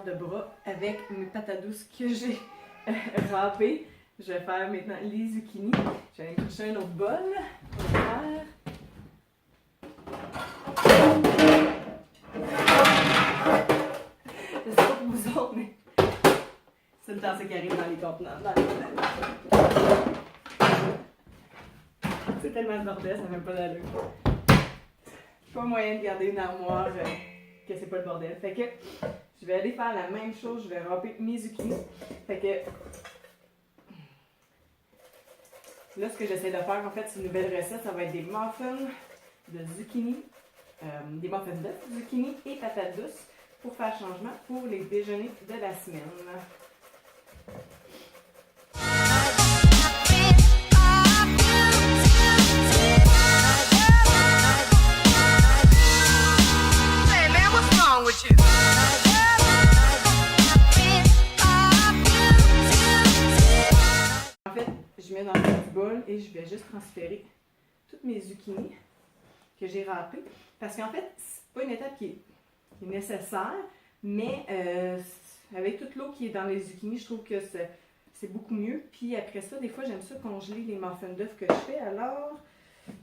garde bras avec mes patates douces que j'ai râpées. Je vais faire maintenant les zucchini. Je vais aller me chercher un autre bol. On va faire. Je sais pas pour vous autres, mais c'est le temps qui arrive dans les contenants. C'est tellement de bordel, ça fait même pas d'allure. Pas moyen de garder une armoire que c'est pas le bordel. Fait que je vais aller faire la même chose, je vais râper mes zucchini. Fait que là, ce que j'essaie de faire, en fait, c'est une nouvelle recette. Ça va être des muffins de zucchini, des muffins d'œufs, zucchini et patates douces pour faire changement pour les déjeuners de la semaine. En fait, je mets dans un petit bol et je vais juste transférer toutes mes zucchini que j'ai râpées. Parce qu'en fait, c'est pas une étape qui est nécessaire, mais avec toute l'eau qui est dans les zucchini, je trouve que c'est beaucoup mieux. Puis après ça, des fois, j'aime ça congeler les muffins d'œufs que je fais. Alors,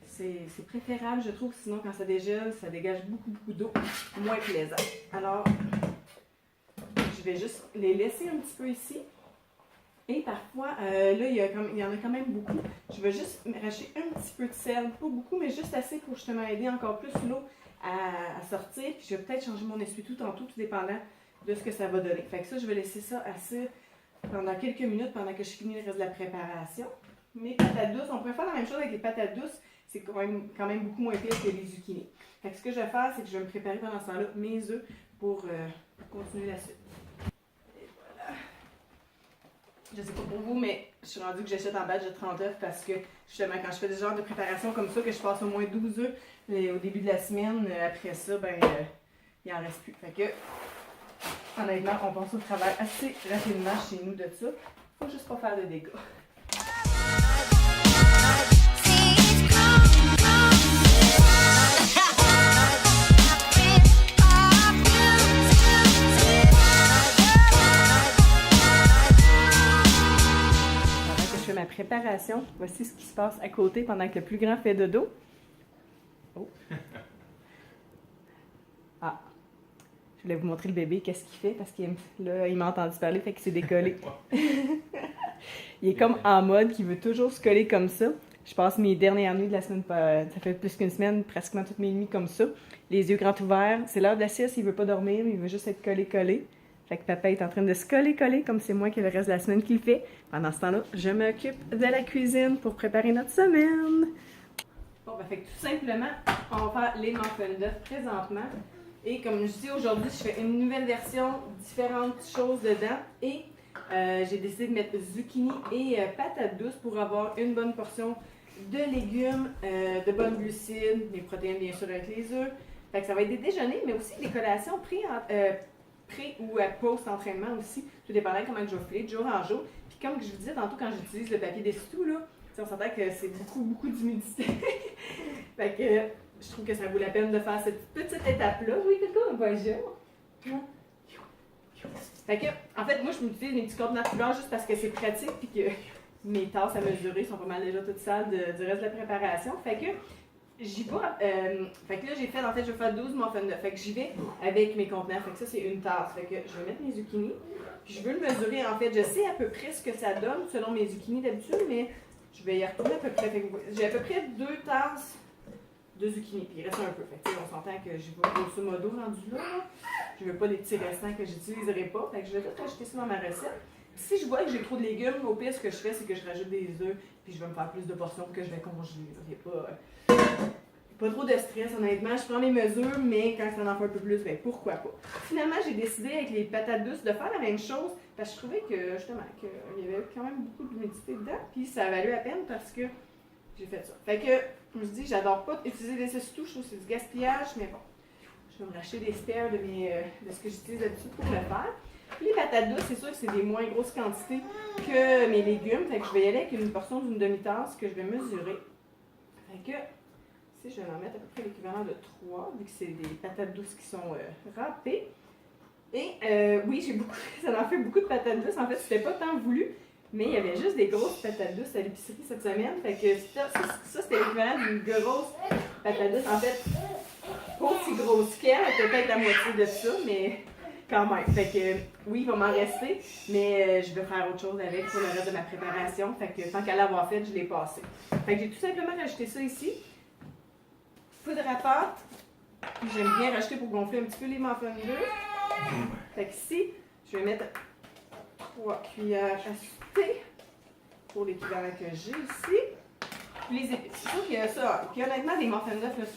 c'est préférable, je trouve, sinon quand ça dégèle, ça dégage beaucoup d'eau, moins plaisant. Alors, je vais juste les laisser un petit peu ici. Et parfois, là, il y en a quand même beaucoup. Je vais juste racheter un petit peu de sel, pas beaucoup, mais juste assez pour justement aider encore plus l'eau à sortir. Puis je vais peut-être changer mon essuie-tout tantôt, tout dépendant de ce que ça va donner. Fait que ça, je vais laisser ça assez pendant quelques minutes, pendant que je finis le reste de la préparation. Mes patates douces, on pourrait faire la même chose avec les patates douces. C'est quand même beaucoup moins pire que les zucchini. Fait que ce que je vais faire, c'est que je vais me préparer pendant ce temps-là mes œufs pour continuer la suite. Je sais pas pour vous, mais je suis rendue que j'achète en batch de 30 œufs parce que justement, quand je fais des genres de préparation comme ça, que je passe au moins 12 œufs au début de la semaine, après ça, il en reste plus. Fait que, honnêtement, on passe au travail assez rapidement chez nous de ça. Faut juste pas faire de dégâts. Ma préparation. Voici ce qui se passe à côté pendant que le plus grand fait dodo. Oh. Ah. Je voulais vous montrer le bébé, qu'est-ce qu'il fait, parce qu'il il m'a entendu parler, fait qu'il s'est décollé. Il est comme en mode qu'il veut toujours se coller comme ça. Je passe mes dernières nuits de la semaine, ça fait plus qu'une semaine, pratiquement toutes mes nuits comme ça. Les yeux grands ouverts. C'est l'heure de la sieste, il veut pas dormir, mais il veut juste être collé. Fait que papa est en train de se coller, comme c'est moi qui ai le reste de la semaine qui le fait. Pendant ce temps-là, je m'occupe de la cuisine pour préparer notre semaine. Bon, fait que tout simplement, on va faire les muffins d'œufs présentement. Et comme je dis aujourd'hui, je fais une nouvelle version, différentes choses dedans. Et j'ai décidé de mettre zucchini et patates douces pour avoir une bonne portion de légumes, de bonnes glucides, des protéines bien sûr avec les œufs. Fait que ça va être des déjeuners, mais aussi des collations pré ou à post-entraînement aussi, tout dépendant comment je vais filer de jour en jour. Puis comme je vous disais tantôt quand j'utilise le papier d'essuie-tout, là, on s'entend que c'est beaucoup d'humidité. Fait que je trouve que ça vaut la peine de faire cette petite étape-là. Oui, Coco, bonjour. Fait que, en fait, moi je m'utilise mes petits contenants couleurs juste parce que c'est pratique puis que mes tasses à mesurer sont pas mal déjà toutes sales du reste de la préparation. Fait que j'y vais. Fait que là, en fait, je vais faire 12 muffins d'œufs. Fait que j'y vais avec mes contenants. Fait que ça, c'est une tasse. Fait que je vais mettre mes zucchini. Puis je veux le mesurer. En fait, je sais à peu près ce que ça donne selon mes zucchini d'habitude, mais je vais y retourner à peu près. Fait que j'ai à peu près 2 tasses de zucchini. Puis il reste un peu. Fait que on s'entend que j'y vais grosso modo rendu là. Je veux pas les petits restants que j'utiliserai pas. Fait que je vais tout rajouter ça dans ma recette. Si je vois que j'ai trop de légumes, au pire, ce que je fais, c'est que je rajoute des œufs, puis je vais me faire plus de portions que je vais congeler. Il n'y a pas trop de stress, honnêtement. Je prends mes mesures, mais quand ça en fait un peu plus, ben pourquoi pas. Finalement, j'ai décidé avec les patates douces de faire la même chose, parce que je trouvais que, justement, qu'il y avait quand même beaucoup d'humidité dedans, puis ça a valu la peine parce que j'ai fait ça. Fait que, je me dis, j'adore pas utiliser des essuie-tout, je trouve que c'est du gaspillage, mais bon. Je vais me racheter des spares de ce que j'utilise d'habitude pour le faire. Les patates douces, c'est sûr que c'est des moins grosses quantités que mes légumes. Fait que je vais y aller avec une portion d'une demi-tasse que je vais mesurer. Fait que, si je vais en mettre à peu près l'équivalent de 3, vu que c'est des patates douces qui sont râpées. Et oui, ça en fait beaucoup de patates douces. En fait, c'était pas tant voulu, mais il y avait juste des grosses patates douces à l'épicerie cette semaine. Fait que ça c'était l'équivalent d'une grosse patate douce. En fait, pas aussi grosse qu'elle, peut-être la moitié de ça, mais quand même. Fait que oui, il va m'en rester, mais je vais faire autre chose avec pour le reste de ma préparation. Fait que tant qu'à l'avoir faite, je l'ai passé. Fait que j'ai tout simplement rajouté ça ici. Poudre à pâte. J'aime bien rajouter pour gonfler un petit peu les muffins d'œufs. Fait que ici, je vais mettre 3 cuillères à souper pour l'équivalent que j'ai ici. Puis les épices. C'est sûr qu'il y a ça. Puis honnêtement, des muffins d'œufs,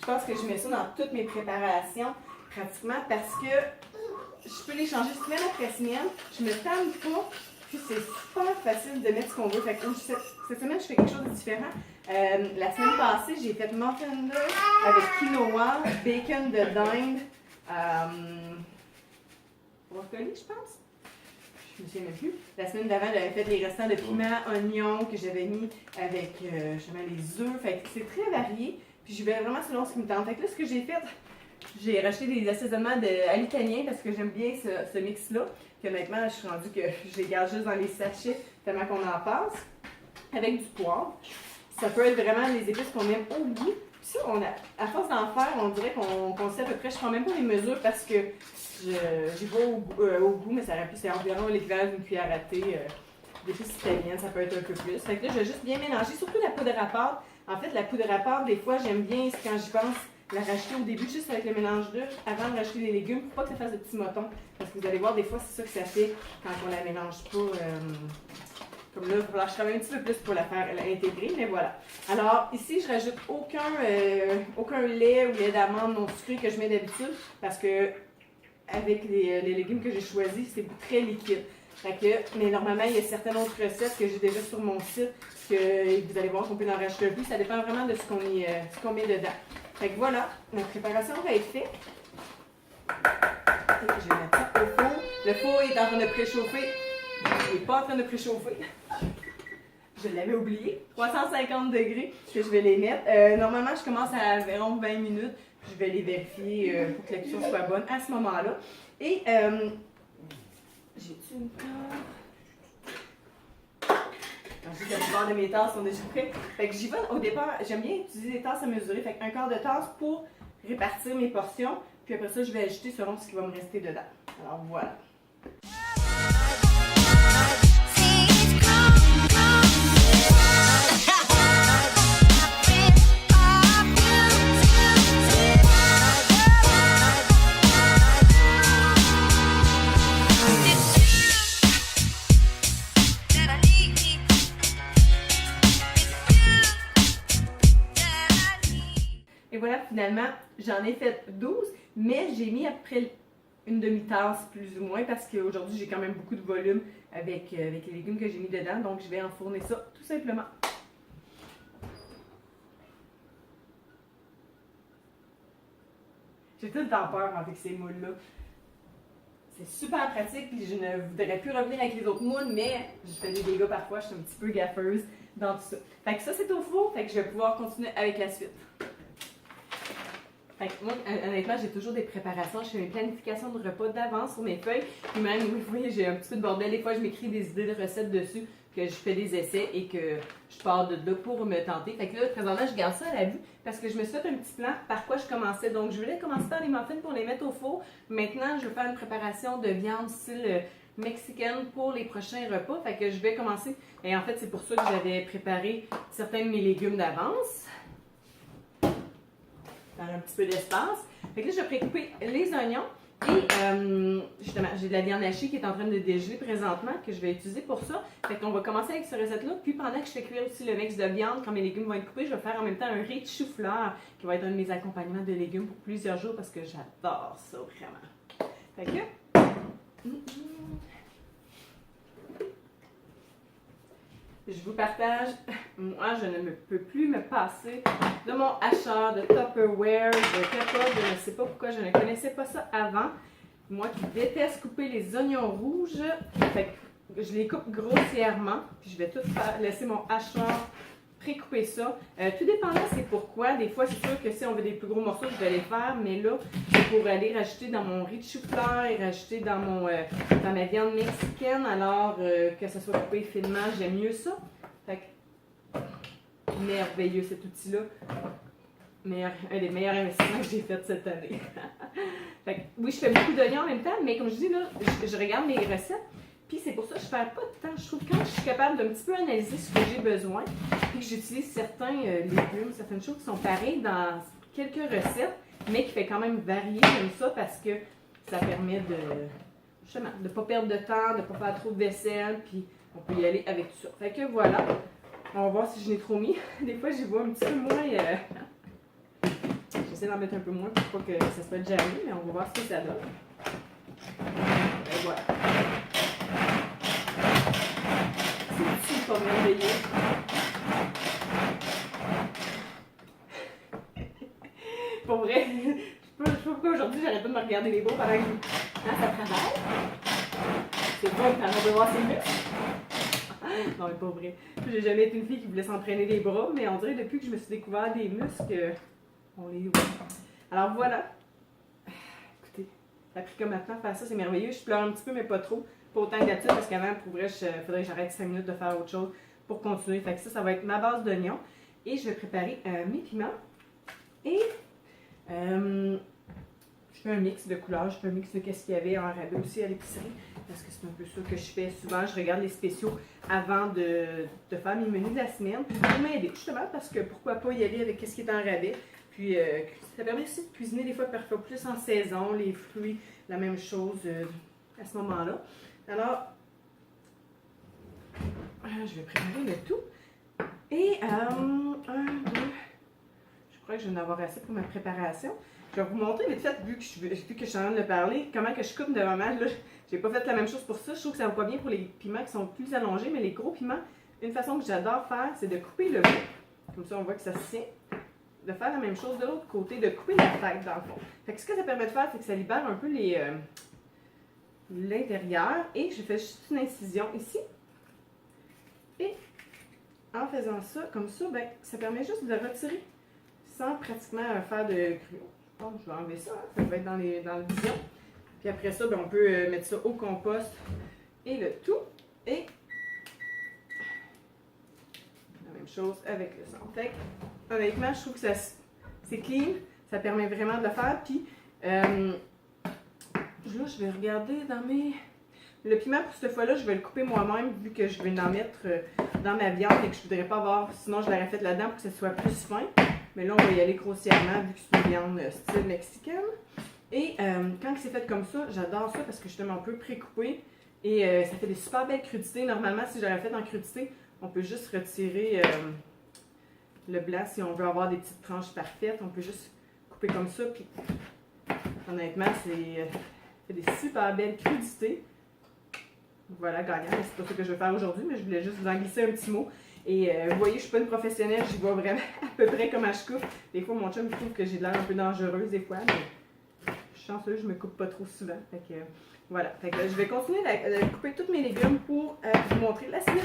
je pense que je mets ça dans toutes mes préparations pratiquement parce que je peux les changer semaine après semaine. Je me tanne pas. Puis c'est super facile de mettre ce qu'on veut. Fait que cette semaine, je fais quelque chose de différent. La semaine passée, j'ai fait muffin d'œufs avec quinoa, bacon de dinde, brocoli, je pense. Je me souviens même plus. La semaine d'avant, j'avais fait les restants de piment, oignons que j'avais mis avec justement les œufs. Fait que c'est très varié. Puis je vais vraiment selon ce qui me tente. Fait que là, ce que j'ai fait, j'ai racheté des assaisonnements à l'italien parce que j'aime bien ce mix-là. Puis honnêtement, je suis rendue que je les garde juste dans les sachets tellement qu'on en passe. Avec du poivre. Ça peut être vraiment les épices qu'on aime au goût. Puis ça, à force d'en faire, on dirait qu'on sait à peu près. Je prends même pas les mesures parce que j'ai pas au goût, mais ça aurait pu, c'est environ l'équivalent d'une cuillère à thé d'épices italiennes. Ça peut être un peu plus. Fait que là, je vais juste bien mélanger, surtout la poudre à pâte. En fait, la poudre à pâte, des fois, j'aime bien, quand j'y pense, la rajouter au début, juste avec le mélange d'œufs, avant de rajouter les légumes, pour pas que ça fasse de petits motons. Parce que vous allez voir, des fois, c'est ça que ça fait quand on la mélange pas. Comme là, il va falloir que je travaille un petit peu plus pour l'intégrer, mais voilà. Alors, ici, je rajoute aucun lait ou lait d'amande non sucré que je mets d'habitude, parce que avec les légumes que j'ai choisis, c'est très liquide. Fait que, mais normalement, il y a certaines autres recettes que j'ai déjà sur mon site, que vous allez voir qu'on peut en rajouter un peu. Ça dépend vraiment de ce qu'on met dedans. Fait que voilà, la préparation va être faite. Et je vais mettre ça au four. Le four est en train de préchauffer. Il n'est pas en train de préchauffer. Je l'avais oublié. 350 degrés que je vais les mettre. Normalement, je commence à environ 20 minutes. Je vais les vérifier pour que la cuisson soit bonne à ce moment-là. Et j'ai-tu une tasse? Juste la plupart de mes tasses sont déjà prêtes. Fait que j'y vais au départ. J'aime bien utiliser des tasses à mesurer. Fait qu'un quart de tasse pour répartir mes portions. Puis après ça, je vais ajouter selon ce qui va me rester dedans. Alors voilà. Et voilà, finalement, j'en ai fait 12, mais j'ai mis après une demi-tasse plus ou moins parce qu'aujourd'hui, j'ai quand même beaucoup de volume avec les légumes que j'ai mis dedans. Donc, je vais enfourner ça tout simplement. J'ai tout le temps peur avec ces moules-là. C'est super pratique, puis je ne voudrais plus revenir avec les autres moules, mais je fais des dégâts parfois, je suis un petit peu gaffeuse dans tout ça. Fait que ça, c'est au four, fait que je vais pouvoir continuer avec la suite. Fait que moi, honnêtement, j'ai toujours des préparations. Je fais mes planifications de repas d'avance sur mes feuilles. Puis même, vous voyez, j'ai un petit peu de bordel. Des fois, je m'écris des idées de recettes dessus, que je fais des essais et que je pars de là pour me tenter. Fait que là, présentement, je garde ça à la vue parce que je me suis fait un petit plan par quoi je commençais. Donc, je voulais commencer par les muffins pour les mettre au four. Maintenant, je vais faire une préparation de viande style mexicaine pour les prochains repas. Fait que je vais commencer. Et en fait, c'est pour ça que j'avais préparé certains de mes légumes d'avance. Faire un petit peu d'espace. Fait que là, je vais précouper les oignons et justement, j'ai de la viande hachée qui est en train de dégeler présentement, que je vais utiliser pour ça. Fait qu'on va commencer avec cette recette-là. Puis pendant que je fais cuire aussi le mix de viande, quand mes légumes vont être coupés, je vais faire en même temps un riz de chou-fleur qui va être un de mes accompagnements de légumes pour plusieurs jours parce que j'adore ça vraiment. Fait que... Je vous partage, moi je ne peux plus me passer de mon hacheur de Tupperware, de capote, je ne sais pas pourquoi je ne connaissais pas ça avant. Moi qui déteste couper les oignons rouges, fait que je les coupe grossièrement, puis je vais tout laisser mon hacheur pré-couper ça. Tout dépendant c'est pourquoi. Des fois, c'est sûr que si on veut des plus gros morceaux, je vais les faire, mais là, c'est pour aller rajouter dans mon riz de chou-fleur et rajouter dans dans ma viande mexicaine. Alors que ça soit coupé finement, j'aime mieux ça. Fait que, merveilleux cet outil-là. Un des meilleurs investissements que j'ai fait cette année. Fait que, oui, je fais beaucoup d'oignons en même temps, mais comme je dis, là, je regarde mes recettes. Puis c'est pour ça que je ne perds pas de temps. Je trouve que quand je suis capable d'un petit peu analyser ce que j'ai besoin, puis que j'utilise certains légumes, certaines choses qui sont pareilles dans quelques recettes, mais qui fait quand même varier comme ça parce que ça permet justement, de ne pas perdre de temps, de ne pas faire trop de vaisselle, puis on peut y aller avec tout ça. Fait que voilà. On va voir si je n'ai trop mis. Des fois, j'y vois un petit peu moins. J'essaie d'en mettre un peu moins pour pas que ça soit jamais, mais on va voir ce que ça donne. Et voilà. C'est pas merveilleux. Pour vrai, je sais pas pourquoi aujourd'hui j'arrête pas de me regarder les bras pendant que ça travaille. C'est bon quand on veut voir ses muscles. Non, mais pas vrai. J'ai jamais été une fille qui voulait s'entraîner les bras, mais on dirait depuis que je me suis découvert des muscles, on les voit. Alors voilà. Écoutez, ça a pris comme maintenant faire ça, c'est merveilleux. Je pleure un petit peu, mais pas trop. Pas autant que d'habitude, parce qu'avant, pour vrai, il faudrait que j'arrête 5 minutes de faire autre chose pour continuer. Fait que ça va être ma base d'oignon. Et je vais préparer mes piments. Et je fais un mix de couleurs. Je fais un mix de ce qu'il y avait en rabais aussi à l'épicerie. Parce que c'est un peu ça que je fais souvent. Je regarde les spéciaux avant de faire mes menus de la semaine. Pour m'aider, justement, parce que pourquoi pas y aller avec ce qui est en rabais. Puis ça permet aussi de cuisiner des fois parfois plus en saison, les fruits, la même chose à ce moment-là. Alors, je vais préparer le tout. Et je crois que je vais en avoir assez pour ma préparation. Je vais vous montrer vite fait, vu que je suis en train de parler, comment que je coupe de moment. Là, j'ai pas fait la même chose pour ça. Je trouve que ça va pas bien pour les piments qui sont plus allongés, mais les gros piments, une façon que j'adore faire, c'est de couper le bout. Comme ça, on voit que ça se tient. De faire la même chose de l'autre côté, de couper la tête dans le fond. Fait que ce que ça permet de faire, c'est que ça libère un peu l'intérieur. Et je fais juste une incision ici. Et en faisant ça, comme ça, ben, ça permet juste de retirer sans pratiquement faire de gruau. Bon, je vais enlever ça, hein. Ça va être dans le vision. Puis après ça, ben, on peut mettre ça au compost et le tout. Et la même chose avec le sang. Fait que, honnêtement, je trouve que c'est clean. Ça permet vraiment de le faire. Puis là, je vais regarder dans mes... Le piment, pour cette fois-là, je vais le couper moi-même vu que je vais en mettre dans ma viande et que je ne voudrais pas avoir... Sinon, je l'aurais fait là-dedans pour que ce soit plus fin. Mais là, on va y aller grossièrement vu que c'est une viande style mexicaine. Et quand c'est fait comme ça, j'adore ça parce que justement, on peut pré-couper. Et ça fait des super belles crudités. Normalement, si j'aurais fait en crudité, on peut juste retirer le blanc si on veut avoir des petites tranches parfaites. On peut juste couper comme ça. Puis, honnêtement, c'est des super belles crudités. Voilà, gagnant. C'est pas ça que je vais faire aujourd'hui, mais je voulais juste vous en glisser un petit mot. Et vous voyez, je suis pas une professionnelle, j'y vois vraiment à peu près comment je coupe. Des fois, mon chum trouve que j'ai de l'air un peu dangereuse des fois, mais je suis chanceuse, je me coupe pas trop souvent. Fait que voilà. Fait que je vais continuer à couper tous mes légumes pour vous montrer la suite.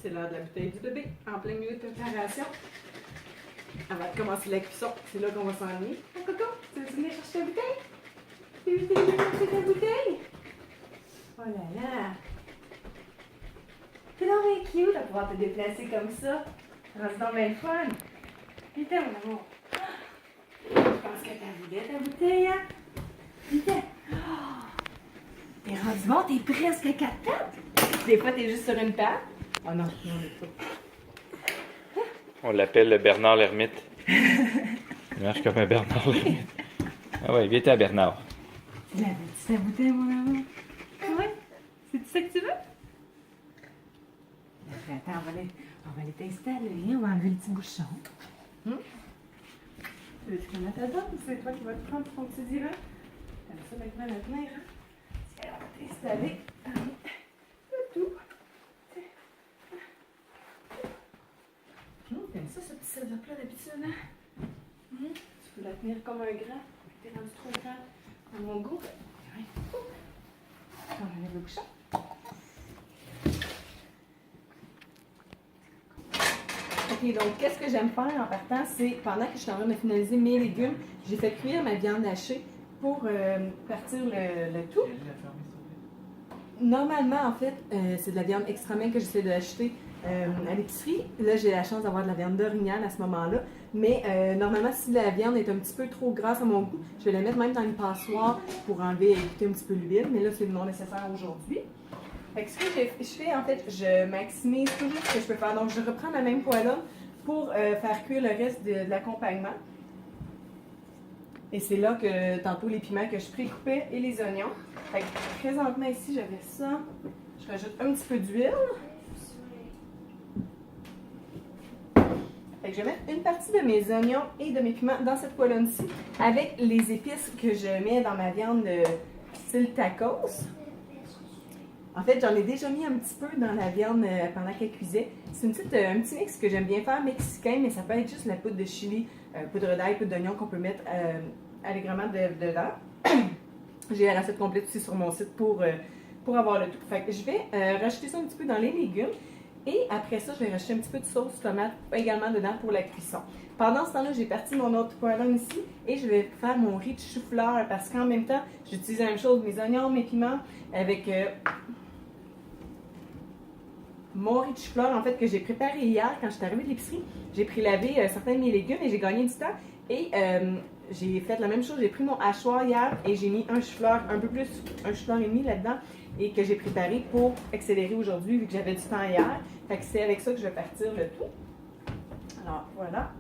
C'est l'heure de la bouteille du bébé, en plein milieu de préparation. Avant de commencer la cuisson, c'est là qu'on va s'ennuyer. Oh, Coco, tu veux venir chercher ta bouteille? Tu veux venir chercher ta bouteille? Oh là là! C'est donc bien cute de pouvoir te déplacer comme ça. C'est donc bien fun. Vite, mon amour. Je pense que t'as voulu ta bouteille, hein? Vite. Oh. T'es rendu bon, t'es presque à 4 pattes. Des fois, t'es juste sur une patte. Oh non, non, on est pas. On l'appelle le Bernard l'ermite. Il marche comme un Bernard l'ermite. Ah ouais, viens à Bernard. C'est la bouteille, mon amour. Ouais? C'est ça que tu veux? Attends, on va aller t'installer, on va enlever le petit bouchon. Tu veux-tu qu'on ta dame ou c'est toi qui vas te prendre ton petit divan? T'aimes ça maintenant à tenir, hein? Tiens, on va t'installer le tout. T'aimes ça, ce petit setup-là d'habitude, hein? Tu peux la tenir comme un grand. T'es rendu trop grand à mon goût. On enlève le bouchon. Ok, donc qu'est-ce que j'aime faire en partant, c'est pendant que je suis en train de finaliser mes légumes, j'ai fait cuire ma viande hachée pour partir le tout. Normalement, en fait, c'est de la viande extra maigre que j'essaie d'acheter à l'épicerie. Là, j'ai la chance d'avoir de la viande d'orignal à ce moment-là. Mais normalement, si la viande est un petit peu trop grasse à mon goût, je vais la mettre même dans une passoire pour enlever et éviter un petit peu l'huile. Mais là, c'est non nécessaire aujourd'hui. Fait que ce que je fais, en fait, je maximise toujours ce que je peux faire. Donc, je reprends ma même poêle pour faire cuire le reste de l'accompagnement. Et c'est là que, tantôt, les piments que je précoupais et les oignons. Fait que présentement, ici, j'avais ça. Je rajoute un petit peu d'huile. Fait que je vais mettre une partie de mes oignons et de mes piments dans cette poêlonne-ci avec les épices que je mets dans ma viande style tacos. En fait, j'en ai déjà mis un petit peu dans la viande pendant qu'elle cuisait. C'est un petit mix que j'aime bien faire mexicain, mais ça peut être juste la poudre de chili, poudre d'ail, poudre d'oignon qu'on peut mettre allègrement dedans. J'ai la recette complète aussi sur mon site pour avoir le tout. Fait que je vais rajouter ça un petit peu dans les légumes. Et après ça, je vais rajouter un petit peu de sauce tomate également dedans pour la cuisson. Pendant ce temps-là, j'ai parti mon autre poêlon ici et je vais faire mon riz de chou-fleur parce qu'en même temps, j'utilise la même chose, mes oignons, mes piments, avec mon riz de chou-fleur en fait que j'ai préparé hier quand je suis arrivée de l'épicerie. J'ai prélavé certains de mes légumes et j'ai gagné du temps. Et j'ai fait la même chose, j'ai pris mon hachoir hier et j'ai mis un chou-fleur, un peu plus, un chou-fleur et demi là-dedans et que j'ai préparé pour accélérer aujourd'hui vu que j'avais du temps hier. Fait que c'est avec ça que je vais partir le tout. Alors voilà.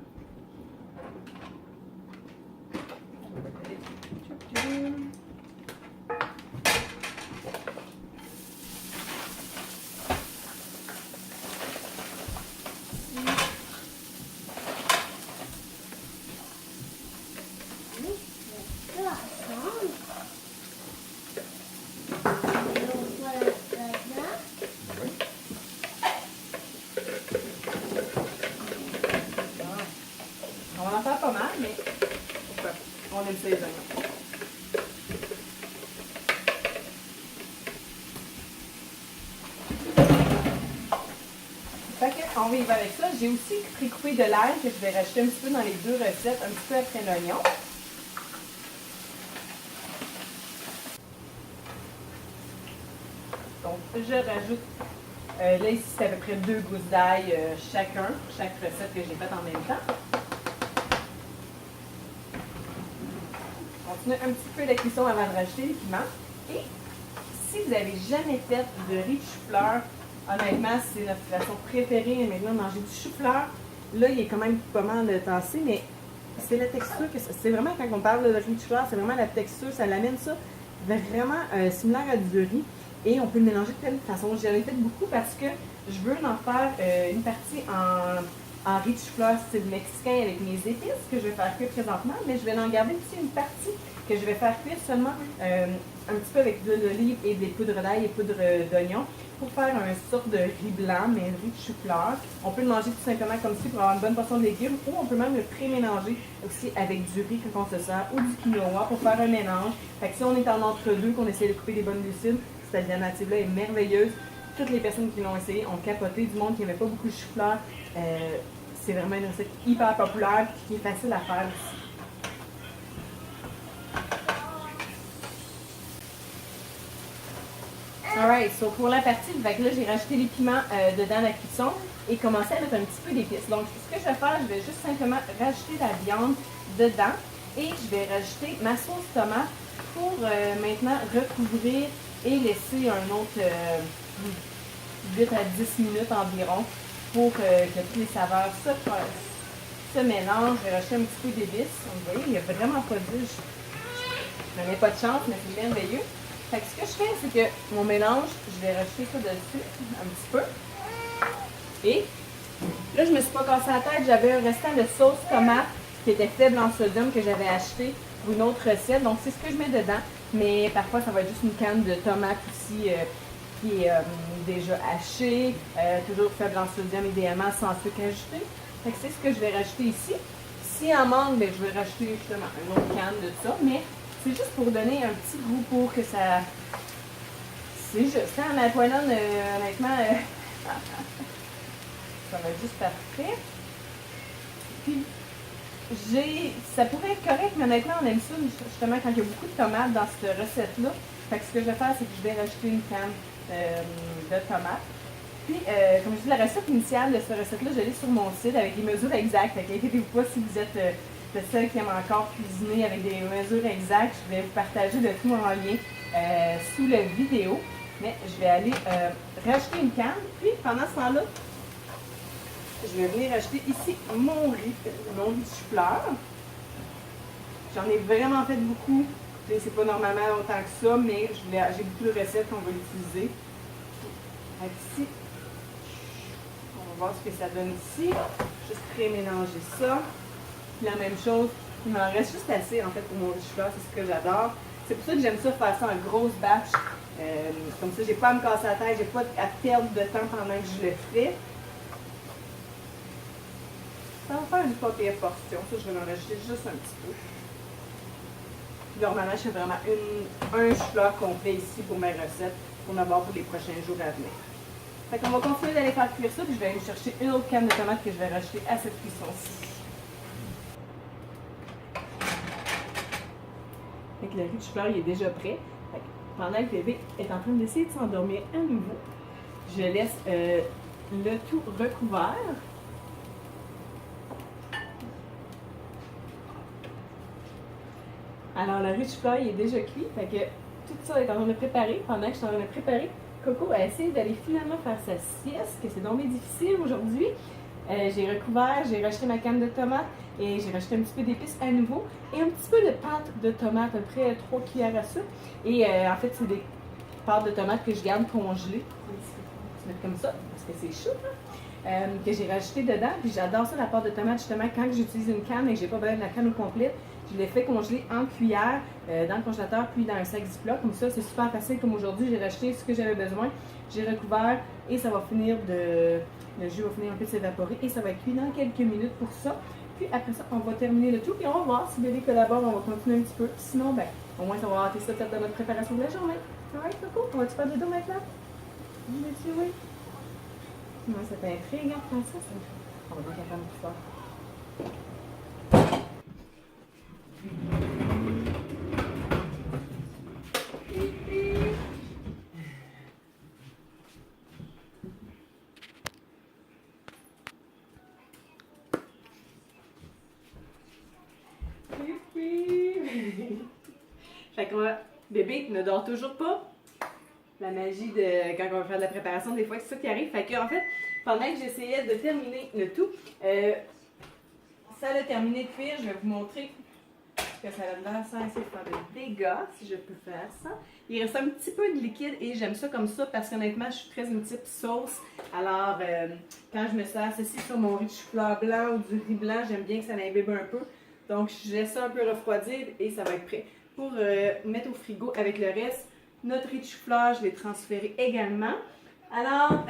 On va en faire pas mal, mais pourquoi pas? On aime ça les oignons. Fait qu'on va y aller avec ça. J'ai aussi précoupé de l'ail que je vais rajouter un petit peu dans les deux recettes, un petit peu après l'oignon. Donc, je rajoute, là ici c'est à peu près 2 gousses d'ail chacun, chaque recette que j'ai faite en même temps. On continue un petit peu la cuisson avant de rajouter les piments. Et si vous n'avez jamais fait de riz de chou-fleur, honnêtement, c'est notre façon préférée maintenant de manger du chou-fleur. Là, il est quand même pas mal tassé, mais c'est la texture que c'est vraiment quand on parle de riz de chou-fleur, c'est vraiment la texture, ça l'amène ça vraiment similaire à du riz. Et on peut le mélanger de plein de façons. J'en ai fait beaucoup parce que je veux en faire une partie en riz de chou-fleur style mexicain avec mes épices que je vais faire cuire présentement, mais je vais en garder aussi une partie que je vais faire cuire seulement un petit peu avec de l'olive et des poudres d'ail et poudre d'oignon pour faire une sorte de riz blanc, mais riz de chou-fleur. On peut le manger tout simplement comme ci pour avoir une bonne portion de légumes ou on peut même le pré-mélanger aussi avec du riz quand on se sert ou du quinoa pour faire un mélange. Fait que si on est en entre-deux, qu'on essaie de couper des bonnes glucides, cette alternative-là est merveilleuse. Toutes les personnes qui l'ont essayé ont capoté. Du monde qui n'aimait pas beaucoup de chou-fleur. C'est vraiment une recette hyper populaire et qui est facile à faire aussi. Alright, so pour la partie, là j'ai rajouté les piments dedans la cuisson et commencé à mettre un petit peu d'épices. Donc ce que je vais faire, je vais juste simplement rajouter la viande dedans et je vais rajouter ma sauce tomate pour maintenant recouvrir et laisser un autre 8 à 10 minutes environ pour que toutes les saveurs se mélangent. Je vais rajouter un petit peu d'épices. Vous voyez, il n'y a vraiment pas d'huile. Je n'en ai pas de chance, mais c'est merveilleux. Fait que ce que je fais, c'est que mon mélange, je vais rajouter ça dessus un petit peu. Et là, je ne me suis pas cassé la tête. J'avais un restant de sauce tomate qui était faible en sodium que j'avais acheté pour une autre recette. Donc, c'est ce que je mets dedans. Mais parfois, ça va être juste une canne de tomates aussi qui est déjà hachée. Toujours faible en sodium, idéalement sans sucre ajouté. Fait que c'est ce que je vais rajouter ici. Si en manque, ben, je vais rajouter justement une autre canne de ça. Mais c'est juste pour donner un petit goût pour que ça... C'est juste, hein, la poêlonne, honnêtement, ça va être juste parfait. Puis, ça pourrait être correct, mais honnêtement, on aime ça justement quand il y a beaucoup de tomates dans cette recette-là. Fait que ce que je vais faire, c'est que je vais rajouter une canne de tomates. Puis, comme je dis, la recette initiale de cette recette-là, je l'ai sur mon site avec des mesures exactes. Fait qu'inquiétez-vous pas si vous êtes de celles qui aiment encore cuisiner avec des mesures exactes. Je vais vous partager le tout en lien sous la vidéo. Mais je vais aller rajouter une canne. Puis, pendant ce temps-là, je vais venir acheter ici mon riz de chou-fleur. J'en ai vraiment fait beaucoup. C'est pas normalement autant que ça, mais j'ai beaucoup de recettes qu'on va utiliser. Ici, on va voir ce que ça donne ici. Juste pré-mélanger ça. Puis la même chose, il m'en reste juste assez en fait pour mon riz de chou-fleur, c'est ce que j'adore. C'est pour ça que j'aime ça faire ça en grosse batch. Comme ça, j'ai pas à me casser la tête, j'ai pas à perdre de temps pendant que je le fais. Ça va faire une pas pire portion. Ça, je vais en rajouter juste un petit peu. Puis normalement, je fais vraiment un chou-fleur complet ici pour mes recettes, pour en avoir pour les prochains jours à venir. Fait qu'on va continuer d'aller faire cuire ça, puis je vais aller chercher une autre canne de tomates que je vais rajouter à cette cuisson-ci. Fait que le riz de chou-fleur, il est déjà prêt. Fait que pendant que bébé est en train d'essayer de s'endormir à nouveau, je laisse le tout recouvert. Alors, le riz de chou-fleur, il est déjà cuit. Fait que tout ça est en train de préparer. Pendant que je suis en train de préparer, Coco a essayé d'aller finalement faire sa sieste, que c'est donc bien difficile aujourd'hui. J'ai recouvert, j'ai rajouté ma canne de tomates et j'ai rajouté un petit peu d'épices à nouveau et un petit peu de pâte de tomates, à peu près 3 cuillères à soupe. Et en fait, c'est des pâtes de tomates que je garde congelées. Je vais mettre comme ça, parce que c'est chaud, hein? Que j'ai rajouté dedans. Puis j'adore ça, la pâte de tomate, justement, quand j'utilise une canne et que j'ai pas besoin de la canne au complet. Je l'ai fait congeler en cuillère dans le congélateur puis dans un sac Ziploc. Comme ça, c'est super facile. Comme aujourd'hui, j'ai racheté ce que j'avais besoin. J'ai recouvert et ça va finir le jus va finir un peu de s'évaporer et ça va être cuit dans quelques minutes pour ça. Puis après ça, on va terminer le tout et on va voir si bébé collabore. On va continuer un petit peu. Sinon, ben, au moins, ça va hâter ça peut-être dans notre préparation de la journée. Alright, Coco, on va-tu faire de dos maintenant? Oui. Moi, ça t'intrigue, hein, Francis? On va voir qu'elle fait plus fort. Fait qu'on va... Bébé ne dort toujours pas. La magie de quand on va faire de la préparation, des fois, c'est ça qui arrive. Fait que, en fait, pendant que j'essayais de terminer le tout, ça a terminé de cuire. Je vais vous montrer que ça a l'air sans essayer de faire de dégâts, si je peux faire ça. Il reste un petit peu de liquide et j'aime ça comme ça parce qu'honnêtement, je suis très une type sauce. Alors, quand je me sers ceci sur mon riz de chou-fleur blanc ou du riz blanc, j'aime bien que ça l'imbibe un peu. Donc, je laisse ça un peu refroidir et ça va être prêt pour mettre au frigo avec le reste. Notre riz de chou-fleur, je l'ai transféré également. Alors,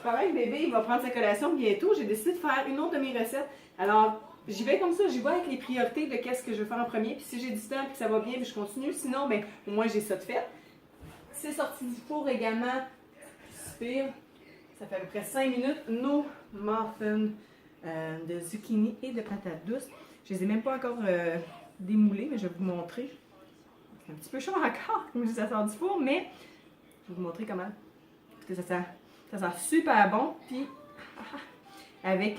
pendant que bébé il va prendre sa collation bientôt, j'ai décidé de faire une autre de mes recettes. Alors, j'y vais comme ça, j'y vais avec les priorités de qu'est-ce que je veux faire en premier. Puis si j'ai du temps et que ça va bien, puis je continue. Sinon, ben, au moins j'ai ça de fait. C'est sorti du four également. Super. Ça fait à peu près 5 minutes. Nos muffins de zucchini et de patates douces. Je les ai même pas encore démoulés, mais je vais vous montrer. C'est un petit peu chaud encore, comme je dis, ça sort du four, mais je vais vous montrer comment. Parce que ça sent super bon. Puis, avec,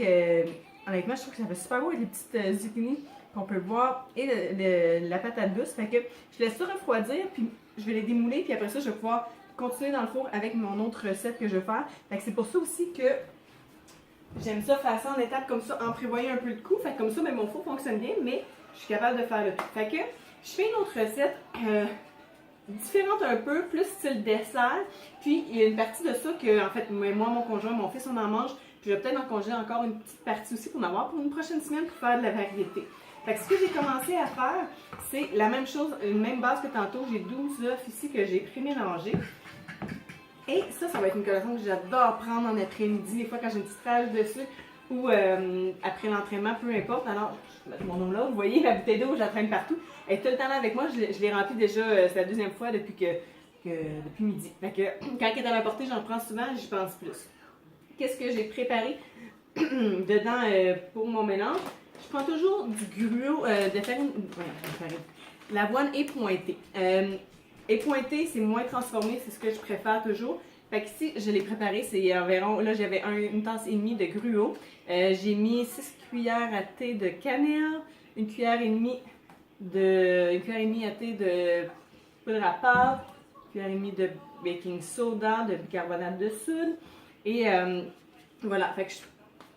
honnêtement, je trouve que ça fait super beau avec les petites zucchini qu'on peut voir et la patate douce. Fait que je laisse ça refroidir, puis je vais les démouler, puis après ça, je vais pouvoir continuer dans le four avec mon autre recette que je vais faire. Fait que c'est pour ça aussi que j'aime ça faire ça en étapes comme ça, en prévoyant un peu de coup. Fait que comme ça, ben, mon four fonctionne bien, mais je suis capable de faire le tout. Fait que je fais une autre recette différente un peu, plus style dessert. Puis il y a une partie de ça que, en fait, moi, mon conjoint, mon fils, on en mange. Puis je vais peut-être en congeler encore une petite partie aussi pour en avoir pour une prochaine semaine pour faire de la variété. Fait que ce que j'ai commencé à faire, c'est la même chose, une même base que tantôt. J'ai 12 œufs ici que j'ai pré-mélangés. Et ça va être une collation que j'adore prendre en après-midi, des fois quand j'ai une petite rage dessus ou après l'entraînement, peu importe. Alors, je vais mettre mon nom là, vous voyez, la bouteille d'eau, je la traîne partout. Elle est tout le temps là avec moi, je l'ai remplie déjà, c'est la deuxième fois depuis midi. Fait que quand elle est à ma portée, j'en prends souvent, j'y pense plus. Qu'est-ce que j'ai préparé dedans pour mon mélange. Je prends toujours du gruau de farine. L'avoine épointée. Épointée, c'est moins transformé, c'est ce que je préfère toujours. Fait que ici, je l'ai préparé, c'est environ, là j'avais une tasse et demie de gruau. J'ai mis 6 cuillères à thé de cannelle, une cuillère et demie à thé de poudre à pâte, une cuillère et demie de baking soda, de bicarbonate de soude. Et voilà, fait que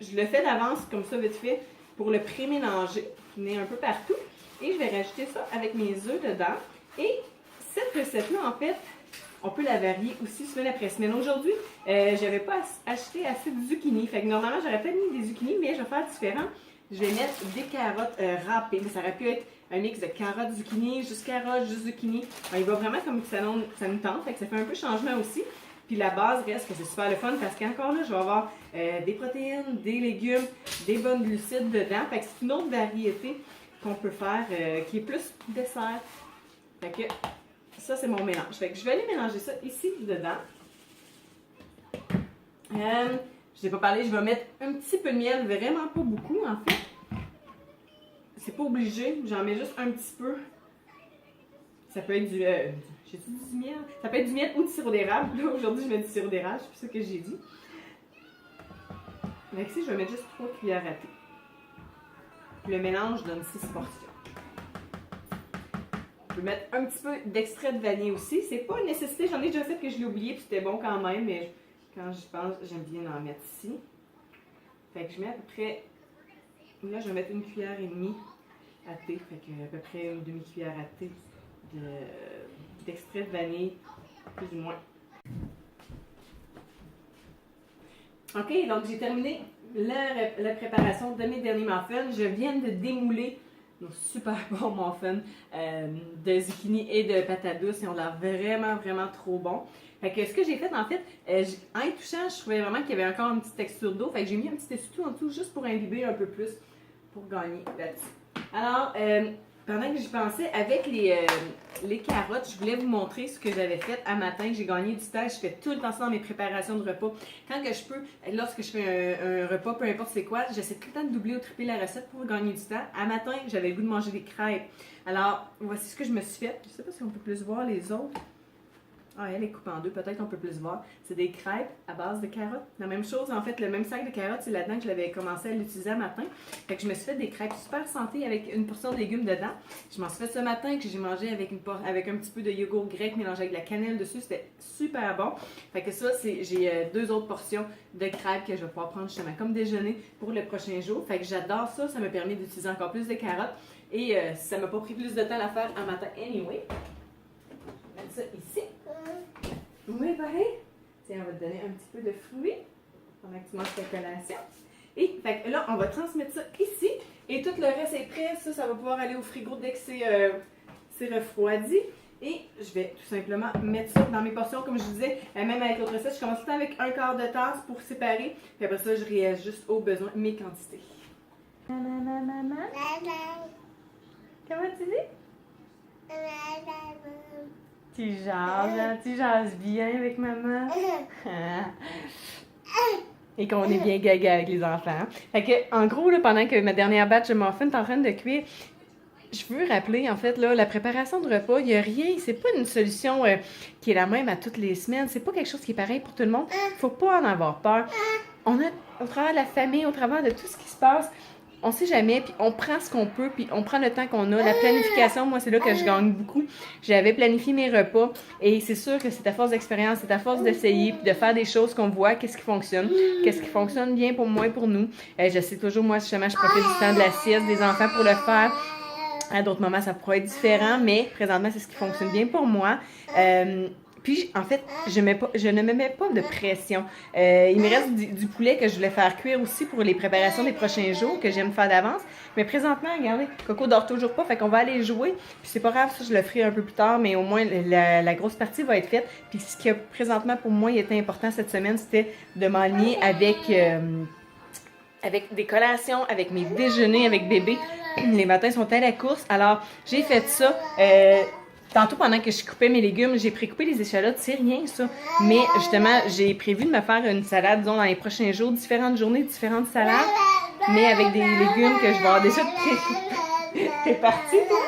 je le fais d'avance comme ça vite fait pour le pré-mélanger, qui est un peu partout. Et je vais rajouter ça avec mes œufs dedans. Et cette recette-là, en fait, on peut la varier aussi semaine après semaine. Aujourd'hui, j'avais pas acheté assez de zucchini. Fait que normalement, j'aurais peut-être mis des zucchini, mais je vais faire différent. Je vais mettre des carottes râpées. Ça aurait pu être un mix de carottes, zucchini, juste carottes, juste zucchini. Il va vraiment comme ça nous tente. Fait que ça fait un peu changement aussi. Puis la base reste que c'est super le fun parce qu'encore là, je vais avoir des protéines, des légumes, des bonnes glucides dedans. Fait que c'est une autre variété qu'on peut faire qui est plus dessert. Fait que ça, c'est mon mélange. Fait que je vais aller mélanger ça ici, dedans. Je n'ai pas parlé, je vais mettre un petit peu de miel, vraiment pas beaucoup en fait. C'est pas obligé, j'en mets juste un petit peu. Ça peut être du... j'ai-tu dit du miel? Ça peut être du miel ou du sirop d'érable. Là, aujourd'hui, je mets du sirop d'érable, c'est ça que j'ai dit. Fait que ici, je vais mettre juste 3 cuillères à thé. Le mélange donne 6 portions. Je vais mettre un petit peu d'extrait de vanille aussi. C'est pas une nécessité, j'en ai déjà fait que je l'ai oublié, puis c'était bon quand même, mais quand j'y pense, j'aime bien en mettre ici. Fait que je mets à peu près... Là, je vais mettre une cuillère et demie à thé, fait que à peu près une demi-cuillère à thé d'extrait de vanille, plus ou moins. Ok, donc j'ai terminé la préparation de mes derniers muffins. Je viens de démouler nos super bons muffins de zucchini et de patates douces. Ils ont l'air vraiment, vraiment trop bons. Fait que ce que j'ai fait, en fait, en y touchant, je trouvais vraiment qu'il y avait encore une petite texture d'eau. Fait que j'ai mis un petit essuie-tout en dessous juste pour imbiber un peu plus, pour gagner là-dessus. Alors, pendant que j'y pensais, avec les carottes, je voulais vous montrer ce que j'avais fait à matin. J'ai gagné du temps. Je fais tout le temps ça dans mes préparations de repas. Quand que je peux, lorsque je fais un repas, peu importe c'est quoi, j'essaie tout le temps de doubler ou tripler la recette pour gagner du temps. À matin, j'avais le goût de manger des crêpes. Alors, voici ce que je me suis fait. Je ne sais pas si on peut plus voir les autres. Ah, elle est coupée en deux, peut-être qu'on peut plus voir. C'est des crêpes à base de carottes. La même chose, en fait, le même sac de carottes, c'est là-dedans que je l'avais commencé à l'utiliser à matin. Fait que je me suis fait des crêpes super santé avec une portion de légumes dedans. Je m'en suis fait ce matin que j'ai mangé avec un petit peu de yogourt grec mélangé avec de la cannelle dessus. C'était super bon. Fait que ça, j'ai 2 autres portions de crêpes que je vais pouvoir prendre justement comme déjeuner pour le prochain jour. Fait que j'adore ça. Ça me permet d'utiliser encore plus de carottes. Et ça m'a pas pris plus de temps à faire un matin anyway. Je vais mettre ça ici. Oui, pareil. Tiens, on va te donner un petit peu de fruits pendant que tu manges ta collation. Et fait que là, on va transmettre ça ici. Et tout le reste est prêt. Ça va pouvoir aller au frigo dès que c'est refroidi. Et je vais tout simplement mettre ça dans mes portions. Comme je vous disais, même avec l'autre recette, je commence tout le temps avec un quart de tasse pour séparer. Puis après ça, je réajuste au besoin mes quantités. Maman. Comment tu dis? Tu jases bien avec maman. Et qu'on est bien gaga avec les enfants. Fait que, en gros, là, pendant que ma dernière batch de muffins est en train de cuire, je veux rappeler, en fait, là, la préparation de repas, il n'y a rien, c'est pas une solution qui est la même à toutes les semaines. C'est pas quelque chose qui est pareil pour tout le monde. Faut pas en avoir peur. Au travers de la famille, au travers de tout ce qui se passe, on sait jamais, puis on prend ce qu'on peut, puis on prend le temps qu'on a. La planification, moi, c'est là que je gagne beaucoup. J'avais planifié mes repas, et c'est sûr que c'est à force d'expérience, c'est à force d'essayer, puis de faire des choses qu'on voit, qu'est-ce qui fonctionne bien pour moi et pour nous. Je sais toujours, moi, justement, je profite du temps de la sieste des enfants pour le faire. À d'autres moments, ça pourrait être différent, mais présentement, c'est ce qui fonctionne bien pour moi. Puis, en fait, je ne me mets pas de pression. Il me reste du poulet que je voulais faire cuire aussi pour les préparations des prochains jours, que j'aime faire d'avance. Mais présentement, regardez, Coco dort toujours pas, fait qu'on va aller jouer. Puis c'est pas grave, ça, je le ferai un peu plus tard, mais au moins, la grosse partie va être faite. Puis ce qui a présentement, pour moi, il était important cette semaine, c'était de m'aligner avec des collations, avec mes déjeuners avec bébé. Les matins sont à la course. Alors, j'ai fait ça. tantôt, pendant que je coupais mes légumes, j'ai précoupé les échalotes. C'est rien, ça. Mais justement, j'ai prévu de me faire une salade, disons, dans les prochains jours, différentes journées, différentes salades, mais avec des légumes que je vais avoir déjà précoupés. T'es parti, toi?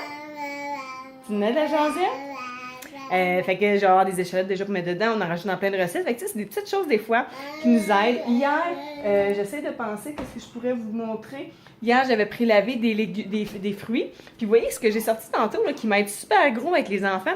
Tu venais de la jasette? Fait que je vais avoir des échalotes déjà pour mettre dedans. On en rajoute dans plein de recettes. Fait que c'est des petites choses des fois qui nous aident. Hier, j'essaie de penser qu'est-ce que je pourrais vous montrer. Hier, j'avais prélavé des fruits. Puis vous voyez ce que j'ai sorti tantôt là, qui m'aide super gros avec les enfants.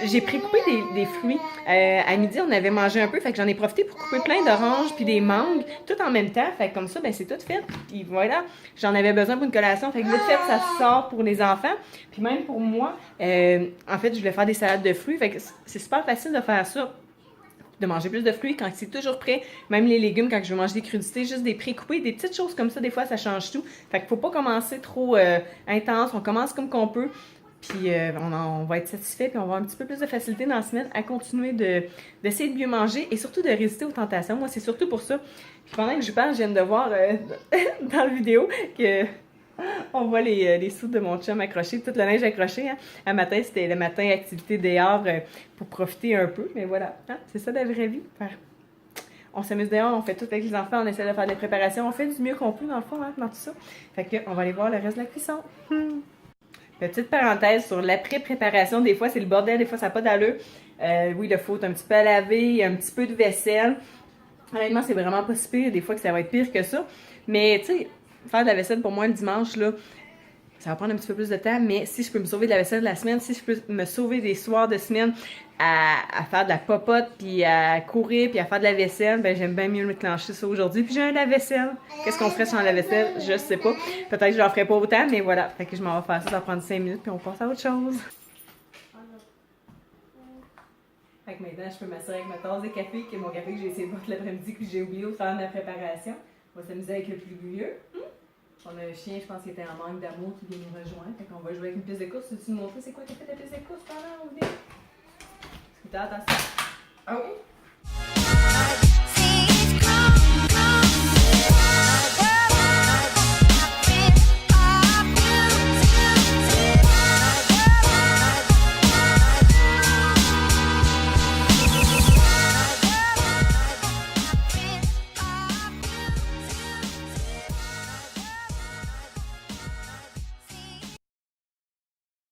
J'ai précoupé des fruits. À midi, on avait mangé un peu. Fait que j'en ai profité pour couper plein d'oranges puis des mangues tout en même temps. Fait que comme ça, ben c'est tout fait. Puis voilà, j'en avais besoin pour une collation. Fait que vite fait, ça sort pour les enfants. Puis même pour moi, en fait, je voulais faire des salades de fruits. Fait que c'est super facile de faire ça. De manger plus de fruits quand c'est toujours prêt. Même les légumes, quand je veux manger des crudités, juste des pré-coupés, des petites choses comme ça, des fois, ça change tout. Fait qu'il faut pas commencer trop intense. On commence comme qu'on peut. Puis on va être satisfait, puis on va avoir un petit peu plus de facilité dans la semaine à continuer d'essayer de mieux manger et surtout de résister aux tentations. Moi, c'est surtout pour ça. Puis pendant que je parle, je viens de voir dans la vidéo que... On voit les sous de mon chum accrochés, tout le linge accroché. Hein. Un matin, c'était le matin activité dehors pour profiter un peu. Mais voilà, hein, c'est ça la vraie vie. On s'amuse dehors, on fait tout avec les enfants, on essaie de faire des préparations. On fait du mieux qu'on peut dans le fond, hein, dans tout ça. Fait que, on va aller voir le reste de la cuisson. Petite parenthèse sur l'après-préparation. Des fois, c'est le bordel, des fois, ça n'a pas d'allure. Oui, le faut un petit peu à laver, un petit peu de vaisselle. Honnêtement, c'est vraiment pas si pire. Des fois, que ça va être pire que ça. Mais, tu sais, faire de la vaisselle pour moi le dimanche, là, ça va prendre un petit peu plus de temps, mais si je peux me sauver de la vaisselle de la semaine, si je peux me sauver des soirs de semaine à faire de la popote, puis à courir, puis à faire de la vaisselle, ben j'aime bien mieux me clencher ça aujourd'hui. Puis j'ai un lave-vaisselle. Qu'est-ce qu'on ferait sans la vaisselle? Je sais pas. Peut-être que je l'en ferais pas autant, mais voilà. Fait que je m'en vais faire ça, ça va prendre 5 minutes, puis on passe à autre chose. Fait que maintenant, je peux m'assurer avec ma tasse de café, que mon café que j'ai essayé de boire l'après-midi, que j'ai oublié au travers de ma préparation. On va s'amuser avec le plus vieux. On a un chien, je pense, qui était en manque d'amour, qui vient nous rejoindre. Fait qu'on va jouer avec une piste de course. Veux-tu nous montrer c'est quoi qui a fait la piste de course pendant ou bien? Est-ce que t'as attention? Ah oui?